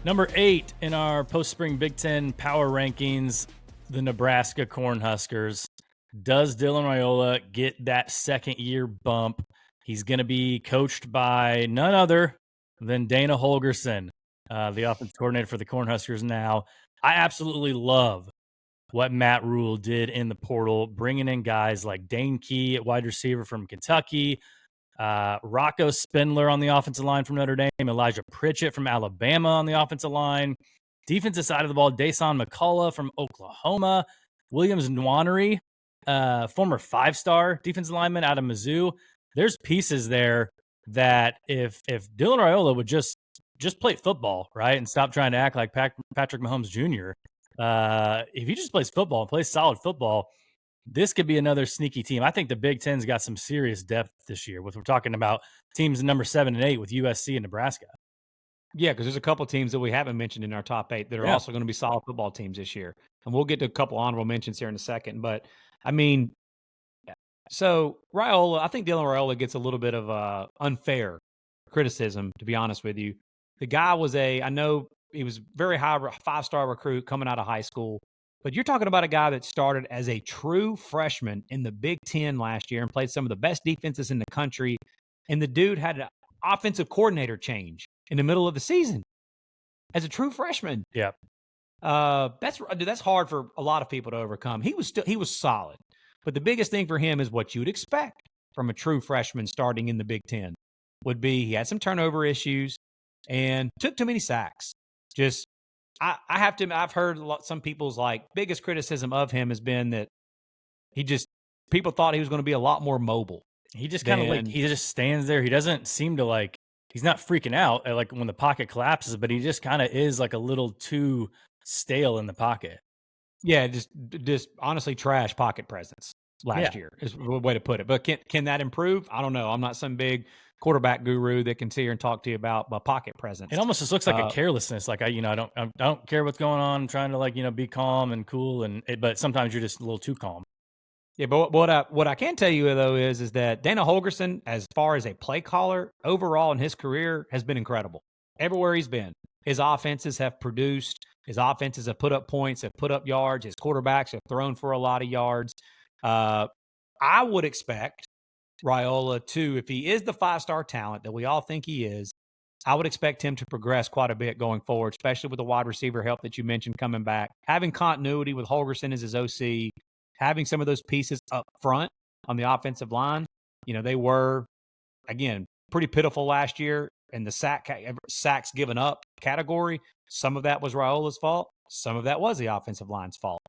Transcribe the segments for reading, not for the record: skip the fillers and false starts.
Number 8 in our post-spring Big Ten power rankings, the Nebraska Cornhuskers. Does Dylan Raiola get that second-year bump? He's going to be coached by none other than Dana Holgorsen, the offensive coordinator for the Cornhuskers now. I absolutely love what Matt Rhule did in the portal, bringing in guys like Dane Key at wide receiver from Kentucky, Rocco Spindler on the offensive line from Notre Dame, Elijah Pritchett from Alabama on the offensive line, defensive side of the ball, Dasan McCullough from Oklahoma, Williams Nwaneri, former 5-star defensive lineman out of Mizzou. There's pieces there that if Dylan Raiola would just play football, right, and stop trying to act like Patrick Mahomes Jr., if he just plays football and plays solid football, this could be another sneaky team. I think the Big Ten's got some serious depth this year. We're talking about teams number 7 and 8 with USC and Nebraska. Yeah, because there's a couple teams that we haven't mentioned in our top 8 that are also going to be solid football teams this year. And we'll get to a couple honorable mentions here in a second. But, I mean, so Raiola, I think Dylan Raiola gets a little bit of unfair criticism, to be honest with you. The guy was I know he was very high 5-star recruit coming out of high school. But you're talking about a guy that started as a true freshman in the Big Ten last year and played some of the best defenses in the country. And the dude had an offensive coordinator change in the middle of the season as a true freshman. Yeah. That's hard for a lot of people to overcome. He was solid. But the biggest thing for him is what you would expect from a true freshman starting in the Big Ten would be he had some turnover issues and took too many sacks. I've heard some people's biggest criticism of him has been that people thought he was going to be a lot more mobile. He just kind of he just stands there. He doesn't seem to he's not freaking out when the pocket collapses, but he just kind of is a little too stale in the pocket. Yeah, just honestly trash pocket presence last year is the way to put it. But can that improve? I don't know. I'm not some big quarterback guru that can sit here and talk to you about pocket presence. It almost just looks like a carelessness. I don't care what's going on. I'm trying to be calm and cool, but sometimes you're just a little too calm. Yeah, but what I can tell you though is that Dana Holgorsen, as far as a play caller overall in his career, has been incredible. Everywhere he's been, his offenses have produced. His offenses have put up points, have put up yards. His quarterbacks have thrown for a lot of yards. I would expect Raiola to, if he is the 5-star talent that we all think he is, I would expect him to progress quite a bit going forward, especially with the wide receiver help that you mentioned coming back. Having continuity with Holgorsen as his OC, having some of those pieces up front on the offensive line, they were, again, pretty pitiful last year in the sacks given up category. Some of that was Raiola's fault. Some of that was the offensive line's fault.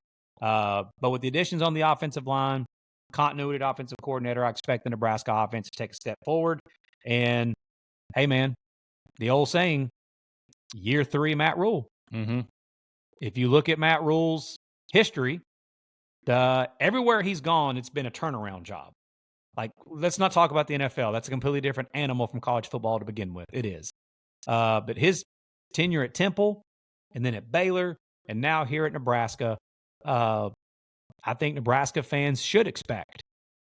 But with the additions on the offensive line, continuity at offensive coordinator, I expect the Nebraska offense to take a step forward. And, hey, man, the old saying, year 3, Matt Rhule. Mm-hmm. If you look at Matt Rhule's history, everywhere he's gone, it's been a turnaround job. Let's not talk about the NFL. That's a completely different animal from college football to begin with. It is. But his tenure at Temple and then at Baylor and now here at Nebraska, I think Nebraska fans should expect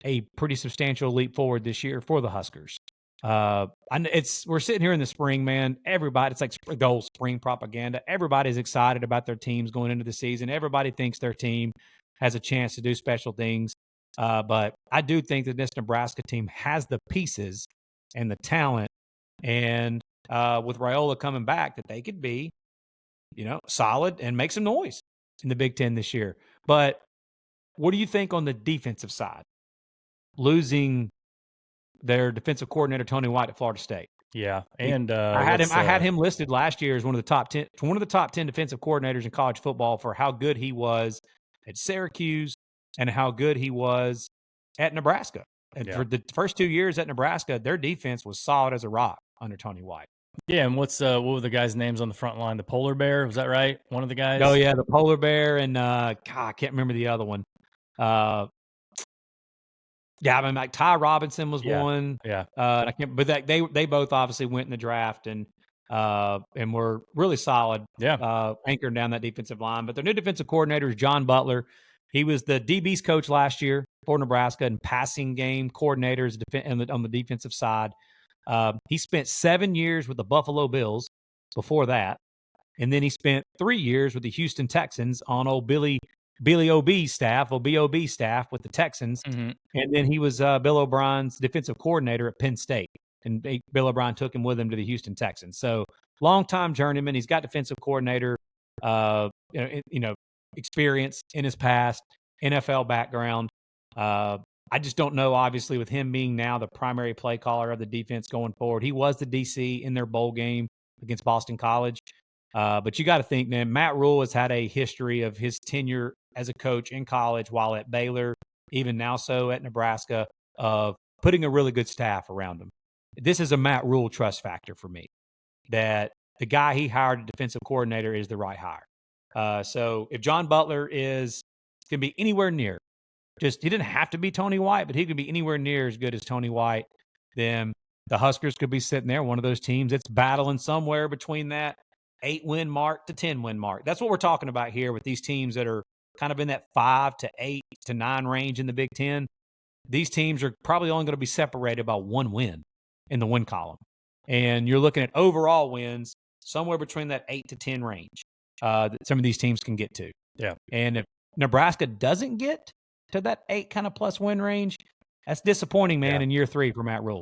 a pretty substantial leap forward this year for the Huskers. We're sitting here in the spring, man. Everybody, it's like the whole spring propaganda. Everybody's excited about their teams going into the season. Everybody thinks their team has a chance to do special things. But I do think that this Nebraska team has the pieces and the talent, and with Raiola coming back, that they could be, solid and make some noise in the Big Ten this year. But what do you think on the defensive side? Losing their defensive coordinator Tony White at Florida State. Yeah, and I had him listed last year as one of the top 10 defensive coordinators in college football for how good he was at Syracuse and how good he was at Nebraska. And for the first 2 years at Nebraska, their defense was solid as a rock under Tony White. Yeah, and what were the guys' names on the front line? The Polar Bear, was that right? One of the guys? Oh yeah, the Polar Bear, and I can't remember the other one. Ty Robinson was one. Yeah. But they both obviously went in the draft and were really solid. Yeah. Anchoring down that defensive line. But their new defensive coordinator is John Butler. He was the DB's coach last year for Nebraska and passing game coordinators on the defensive side. He spent 7 years with the Buffalo Bills before that. And then he spent 3 years with the Houston Texans on old Billy OB's staff with the Texans. Mm-hmm. And then he was Bill O'Brien's defensive coordinator at Penn State. And Bill O'Brien took him with him to the Houston Texans. So long-time journeyman. He's got defensive coordinator, experience in his past, NFL background. I just don't know, obviously, with him being now the primary play caller of the defense going forward. He was the DC in their bowl game against Boston College. But you got to think, man, Matt Rhule has had a history of his tenure as a coach in college while at Baylor, even now so at Nebraska, of putting a really good staff around him. This is a Matt Rhule trust factor for me, that the guy he hired, a defensive coordinator, is the right hire. So if John Butler can be anywhere near, he didn't have to be Tony White, but he could be anywhere near as good as Tony White, then the Huskers could be sitting there, one of those teams that's battling somewhere between that 8-win mark to 10-win mark. That's what we're talking about here with these teams that are kind of in that 5 to 8 to 9 range in the Big Ten. These teams are probably only going to be separated by 1 win in the win column. And you're looking at overall wins somewhere between that 8 to 10 range that some of these teams can get to. Yeah. And if Nebraska doesn't get to that 8 kind of plus win range, that's disappointing, man, in year 3 for Matt Rhule.